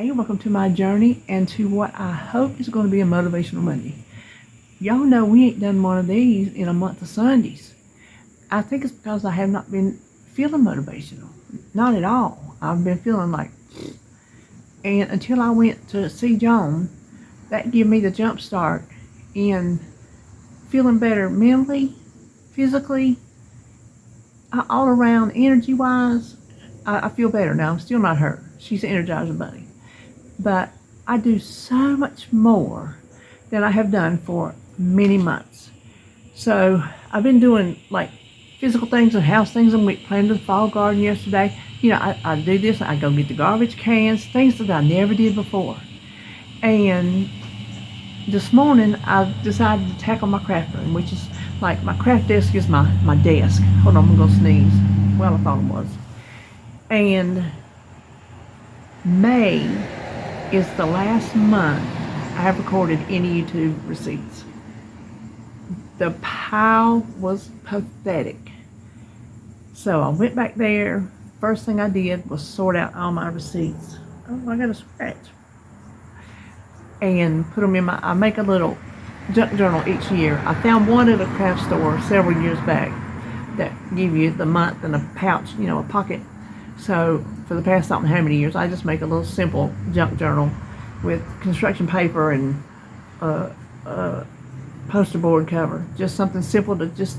Hey, welcome to my journey and to what I hope is going to be a motivational Monday. Y'all know we ain't done one of these in a month of Sundays. I think it's because I have not been feeling motivational. Not at all. I've been feeling like, and until I went to see Joan, that gave me the jump start in feeling better mentally, physically, all around, energy wise. I feel better now. I'm still not her. She's an Energizer Bunny. But I do so much more than I have done for many months. So I've been doing like physical things and house things. And we planted the fall garden yesterday. I do this. I go get the garbage cans, things that I never did before. And this morning I decided to tackle my craft room, which is like my craft desk is my desk. Hold on, I'm going to sneeze. Well, I thought it was. And May is the last month I have recorded any YouTube receipts. The pile was pathetic. So I went back there. First thing I did was sort out all my receipts. Oh, I got a scratch. And put them in I make a little junk journal each year. I found one at a craft store several years back that give you the month in a pouch, a pocket. So for the past I don't know how many years, I just make a little simple junk journal with construction paper and poster board cover. Just something simple to just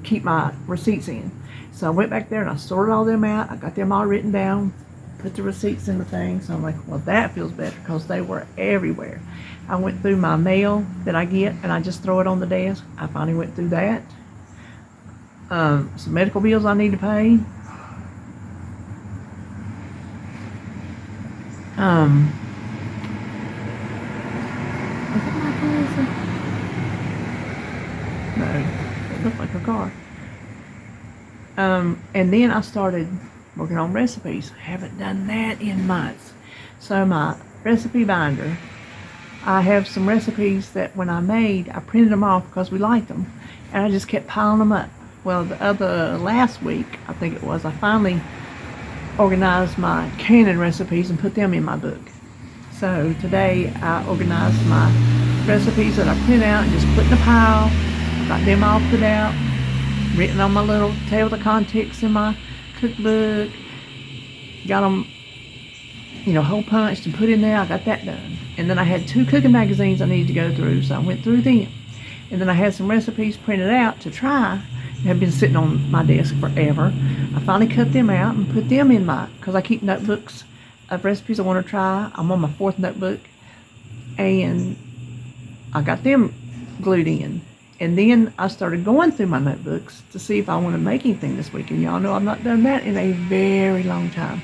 keep my receipts in. So I went back there and I sorted all them out. I got them all written down, put the receipts in the thing. So I'm like, well, that feels better because they were everywhere. I went through my mail that I get and I just throw it on the desk. I finally went through that. Some medical bills I need to pay. Is that my policy? No, it looked like a car. And then I started working on recipes. I haven't done that in months. So my recipe binder, I have some recipes that when I made, I printed them off because we liked them, and I just kept piling them up. Well, last week, I think it was, I finally organized my Canon recipes and put them in my book. So today I organized my recipes that I print out and just put in a pile. Got them all put out, written on my little table of contents in my cookbook. Got them, hole punched and put in there. I got that done. And then I had 2 cooking magazines I needed to go through, so I went through them. And then I had some recipes printed out to try. They have been sitting on my desk forever. I finally cut them out and put them in because I keep notebooks of recipes I want to try. I'm on my 4th notebook. And I got them glued in. And then I started going through my notebooks to see if I want to make anything this week. And y'all know I've not done that in a very long time.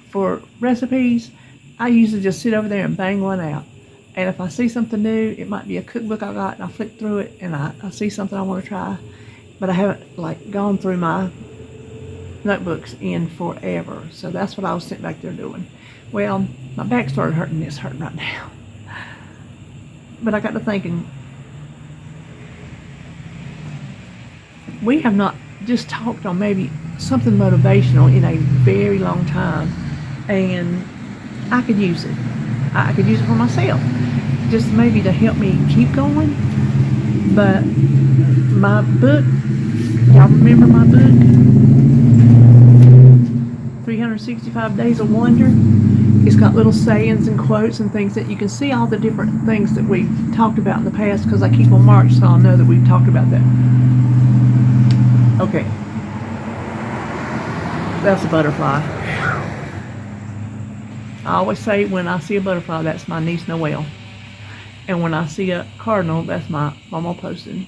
For recipes, I usually just sit over there and bang one out. And if I see something new, it might be a cookbook I got, and I flick through it, and I see something I want to try. But I haven't gone through my notebooks in forever. So that's what I was sitting back there doing. Well, my back started hurting. It's hurting right now. But I got to thinking, we have not just talked on maybe something motivational in a very long time, and I could use it. I could use it for myself, just maybe to help me keep going. But my book, y'all remember my book, 365 Days of Wonder? It's got little sayings and quotes and things that you can see all the different things that we've talked about in the past, because I keep them marked so I'll know that we've talked about that. Okay. That's a butterfly. I always say when I see a butterfly, that's my niece Noelle. And when I see a cardinal, that's my mama posting.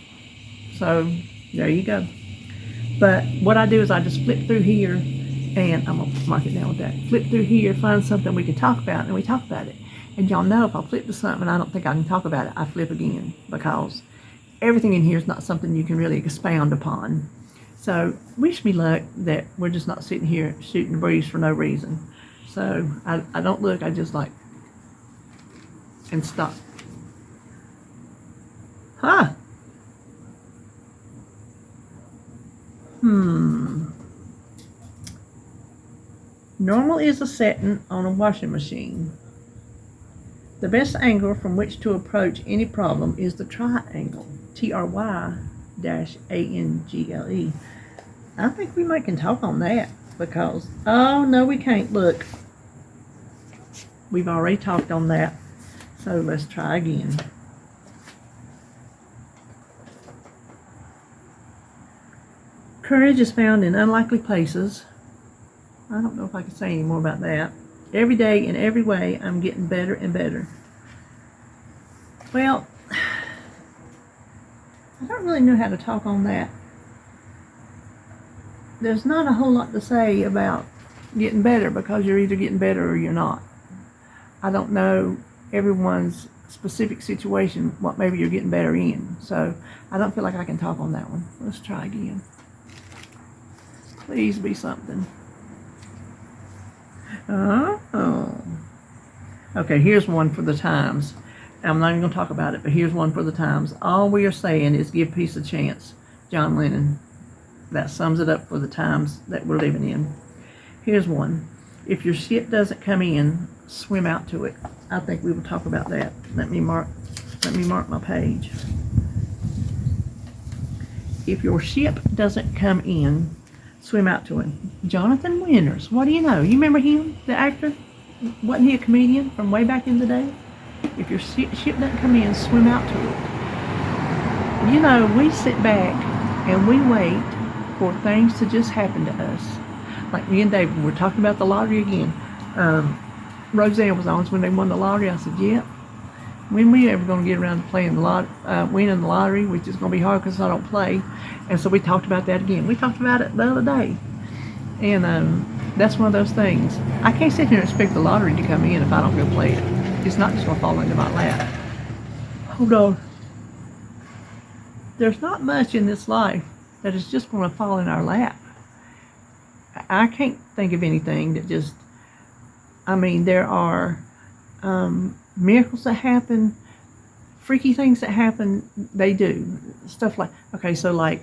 So there you go. But what I do is I just flip through here, and I'm going to mark it down with that. Flip through here, find something we can talk about, and we talk about it. And y'all know if I flip to something and I don't think I can talk about it, I flip again, because everything in here is not something you can really expound upon. So wish me luck that we're just not sitting here shooting the breeze for no reason. So I don't look, I just and stop. Huh. Normal is a setting on a washing machine. The best angle from which to approach any problem is the triangle. Try-angle. I think we might can talk on that because, oh no we can't, look. We've already talked on that. So let's try again. Courage is found in unlikely places. I don't know if I can say any more about that. Every day, in every way, I'm getting better and better. Well, I don't really know how to talk on that. There's not a whole lot to say about getting better because you're either getting better or you're not. I don't know everyone's specific situation, what maybe you're getting better in. So I don't feel like I can talk on that one. Let's try again. Please be something. Oh. Okay, here's one for the times. I'm not even going to talk about it, but here's one for the times. All we are saying is give peace a chance. John Lennon. That sums it up for the times that we're living in. Here's one. If your ship doesn't come in, swim out to it. I think we will talk about that. Let me mark my page. If your ship doesn't come in, swim out to it. Jonathan Winters. What do you know? You remember him, the actor? Wasn't he a comedian from way back in the day? If your ship doesn't come in, swim out to it. You know, we sit back and we wait for things to just happen to us. Like me and David, we're talking about the lottery again. Roseanne was on when they won the lottery. I said, yeah. When we ever going to get around to playing the winning the lottery, which is going to be hard because I don't play. And so we talked about that again. We talked about it the other day. And that's one of those things. I can't sit here and expect the lottery to come in if I don't go play it. It's not just going to fall into my lap. Hold on. There's not much in this life that is just going to fall in our lap. I can't think of anything that just, there are miracles that happen, freaky things that happen, they do. Stuff like, okay, so like,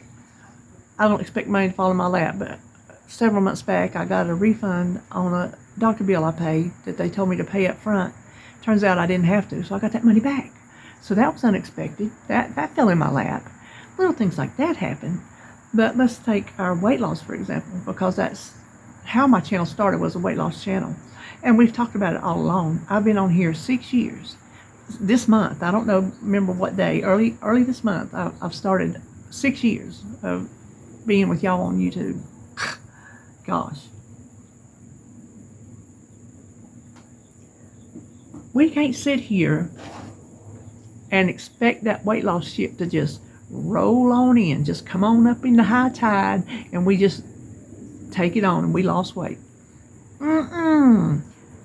I don't expect money to fall in my lap, but several months back, I got a refund on a doctor bill I paid that they told me to pay up front. Turns out I didn't have to, so I got that money back. So that was unexpected. That fell in my lap. Little things like that happen. But let's take our weight loss, for example, because that's how my channel started, was a weight loss channel. And we've talked about it all along. I've been on here 6 years. This month, I don't know, remember what day, early this month, I've started 6 years of being with y'all on YouTube. Gosh. We can't sit here and expect that weight loss ship to just roll on in, just come on up in the high tide, and we just take it on and we lost weight.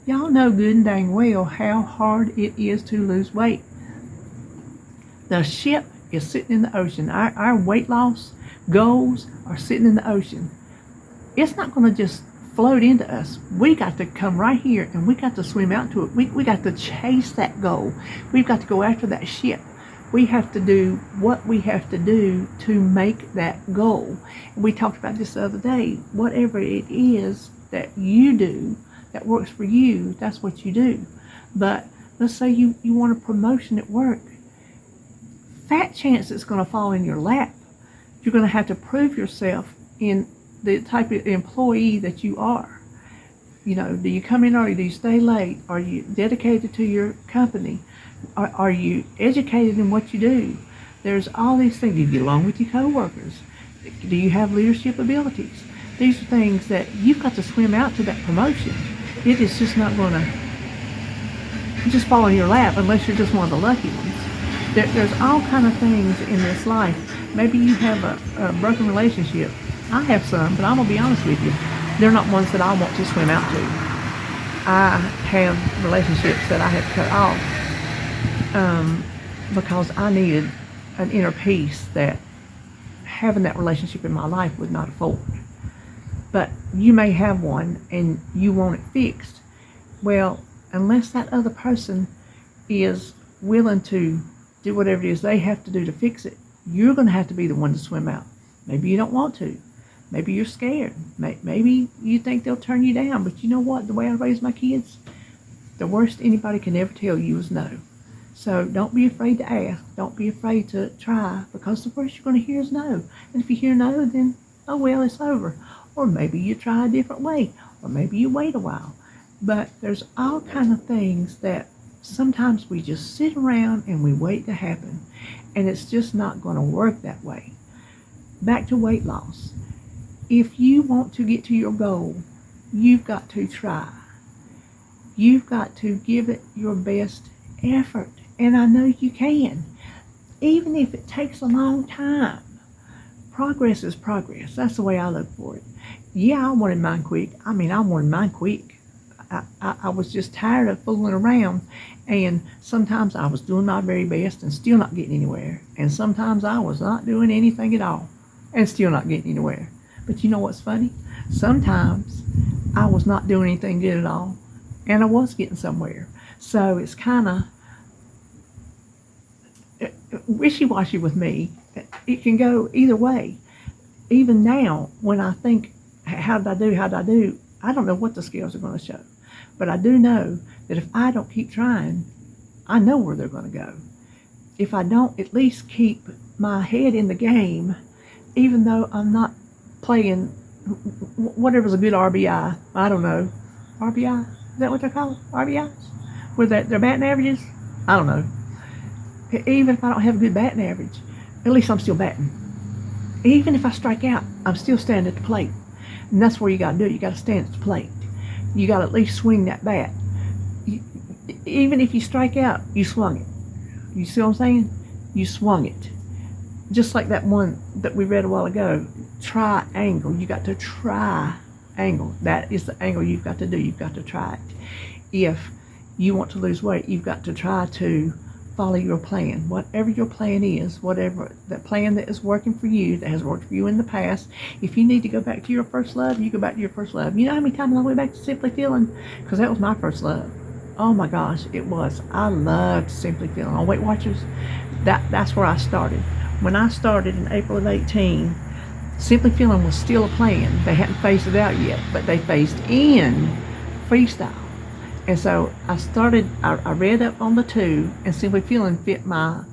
Y'all know good and dang well how hard it is to lose weight. The ship is sitting in the ocean. Our weight loss goals are sitting in the ocean. It's not going to just float into us. We got to come right here and we got to swim out to it. We got to chase that goal. We've got to go after that ship. We have to do what we have to do to make that goal. And we talked about this the other day. Whatever it is that you do that works for you, that's what you do. But let's say you want a promotion at work. Fat chance it's going to fall in your lap. You're going to have to prove yourself in the type of employee that you are. You know, do you come in early? Do you stay late? Are you dedicated to your company? Are you educated in what you do? There's all these things. Do you get along with your coworkers? Do you have leadership abilities? These are things that you've got to swim out to that promotion. It is just not going to just fall in your lap unless you're just one of the lucky ones. There's all kind of things in this life. Maybe you have a broken relationship. I have some, but I'm going to be honest with you. They're not ones that I want to swim out to. I have relationships that I have cut off because I needed an inner peace that having that relationship in my life would not afford. But you may have one and you want it fixed. Well, unless that other person is willing to do whatever it is they have to do to fix it, you're going to have to be the one to swim out. Maybe you don't want to. Maybe you're scared. Maybe you think they'll turn you down. But you know what? The way I raise my kids, the worst anybody can ever tell you is no. So don't be afraid to ask. Don't be afraid to try, because the worst you're going to hear is no. And if you hear no, then, oh well, it's over. Or maybe you try a different way. Or maybe you wait a while. But there's all kind of things that sometimes we just sit around and we wait to happen. And it's just not going to work that way. Back to weight loss. If you want to get to your goal, you've got to try. You've got to give it your best effort. And I know you can. Even if it takes a long time. Progress is progress. That's the way I look for it. Yeah, I wanted mine quick. I wanted mine quick. I was just tired of fooling around. And sometimes I was doing my very best and still not getting anywhere. And sometimes I was not doing anything at all and still not getting anywhere. But you know what's funny? Sometimes I was not doing anything good at all and I was getting somewhere. So it's kind of wishy-washy with me. It can go either way. Even now, when I think, how did I do? I don't know what the scales are going to show. But I do know that if I don't keep trying, I know where they're going to go. If I don't at least keep my head in the game, even though I'm not playing whatever's a good RBI, I don't know. RBI? Is that what they're called? RBIs? Where their batting averages? I don't know. Even if I don't have a good batting average, at least I'm still batting. Even if I strike out, I'm still standing at the plate. And that's where you got to do it. You got to stand at the plate. You got to at least swing that bat. Even if you strike out, you swung it. You see what I'm saying? You swung it. Just like that one that we read a while ago, triangle. You got to triangle. That is the angle you've got to do. You've got to try it. If you want to lose weight, you've got to try to follow your plan. Whatever your plan is, whatever the plan that is working for you, that has worked for you in the past. If you need to go back to your first love, you go back to your first love. You know how many times I went back to Simply Feeling? Because that was my first love. Oh my gosh, it was. I loved Simply Feeling. On Weight Watchers, that's where I started. When I started in April of 18, Simply Feeling was still a plan. They hadn't phased it out yet, but they phased in freestyle. And so I read up on the two, and Simply Feeling fit my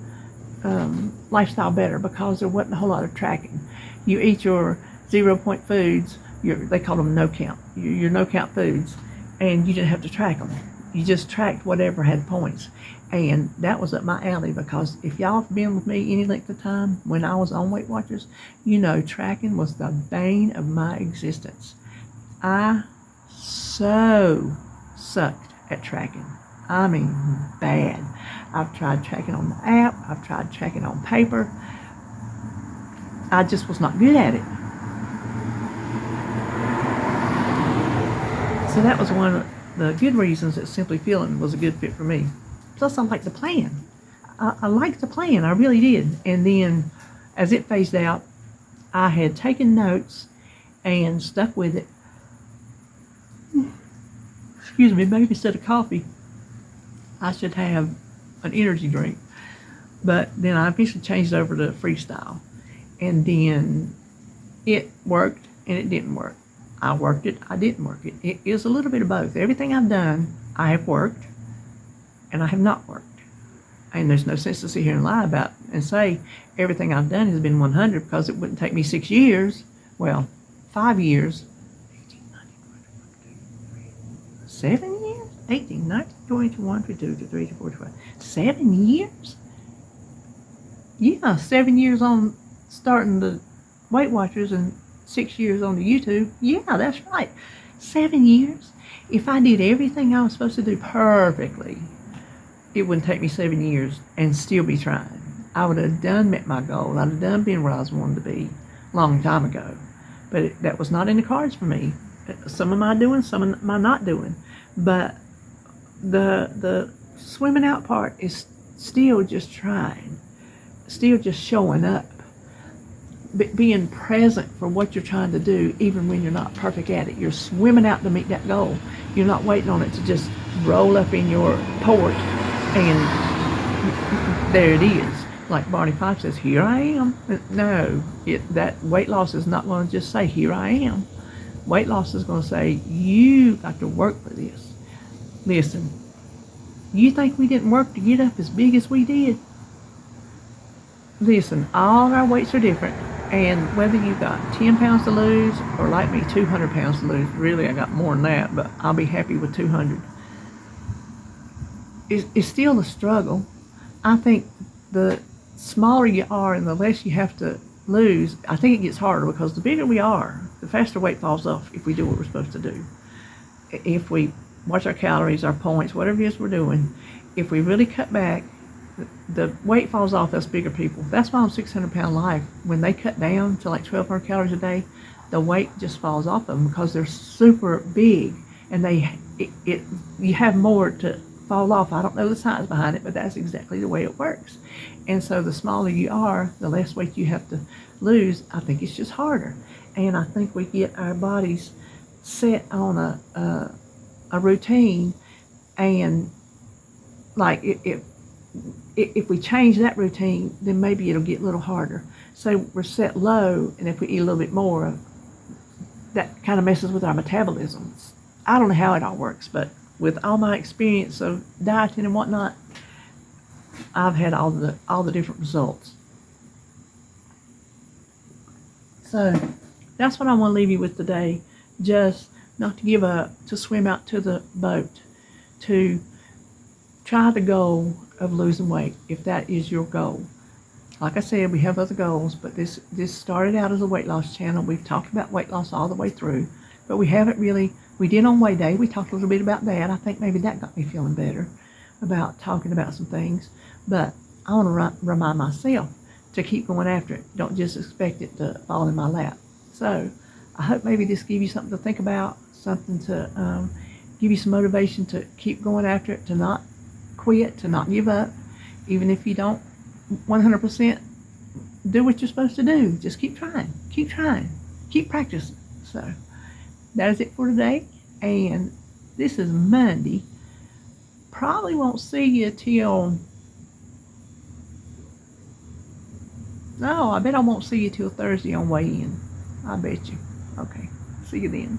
lifestyle better because there wasn't a whole lot of tracking. You eat your 0-point foods, they call them no count, your no count foods, and you didn't have to track them. You just tracked whatever had points. And that was up my alley, because if y'all have been with me any length of time when I was on Weight Watchers, you know tracking was the bane of my existence. I so sucked at tracking. I mean, bad. I've tried tracking on the app. I've tried tracking on paper. I just was not good at it. So that was one of the good reasons that Simply Feeling was a good fit for me. Plus, I liked the plan. I liked the plan. I really did. And then, as it phased out, I had taken notes and stuck with it. Excuse me, maybe instead of coffee, I should have an energy drink. But then I eventually changed over to freestyle. And then it worked and it didn't work. I worked it, I didn't work it. It is a little bit of both. Everything I've done, I have worked and I have not worked. And there's no sense to sit here and lie about and say everything I've done has been 100, because it wouldn't take me 6 years. Well, 5 years. 7 years? 18, 19, 20, 21, 22, 23, 24, 25. 7 years? Yeah, 7 years on starting the Weight Watchers and 6 years on the YouTube. Yeah, that's right. 7 years. If I did everything I was supposed to do perfectly, it wouldn't take me 7 years and still be trying. I would have done met my goal. I'd have done been where I was wanting to be a long time ago. But that was not in the cards for me. Some am I doing, some am I not doing. But the swimming out part is still just trying, still just showing up, being present for what you're trying to do, even when you're not perfect at it. You're swimming out to meet that goal. You're not waiting on it to just roll up in your port and there it is. like Barney Fife says, here I am. No, that weight loss is not going to just say, here I am. Weight loss is going to say, you got to work for this. Listen, you think we didn't work to get up as big as we did? Listen, all our weights are different. And whether you got 10 pounds to lose or like me, 200 pounds to lose, really I got more than that, but I'll be happy with 200. It's still a struggle. I think the smaller you are and the less you have to lose, I think it gets harder because the bigger we are, the faster weight falls off if we do what we're supposed to do. If we watch our calories, our points, whatever it is we're doing, if we really cut back, the weight falls off us bigger people. That's why on 600-pound life, when they cut down to like 1,200 calories a day, the weight just falls off them because they're super big and you have more to fall off. I don't know the science behind it, but that's exactly the way it works. And so the smaller you are, the less weight you have to lose. I think it's just harder. And I think we get our bodies set on a routine, and like if we change that routine, then maybe it'll get a little harder. So we're set low, and if we eat a little bit more, that kind of messes with our metabolism. I don't know how it all works, but with all my experience of dieting and whatnot, I've had all the different results. So that's what I want to leave you with today. Just not to give up, to swim out to the boat, to try the goal of losing weight if that is your goal. Like I said, we have other goals, but this started out as a weight loss channel. We've talked about weight loss all the way through, but we haven't really, we did on Weigh Day. We talked a little bit about that. I think maybe that got me feeling better about talking about some things, but I want to remind myself to keep going after it. Don't just expect it to fall in my lap. So I hope maybe this gives you something to think about, something to give you some motivation to keep going after it, to not quit, to not give up, even if you don't 100% do what you're supposed to do. Just keep trying, keep practicing. So that is it for today, and this is Monday. Probably won't see you till, no, I bet I won't see you till Thursday on Weigh In. I bet you. Okay, see you then.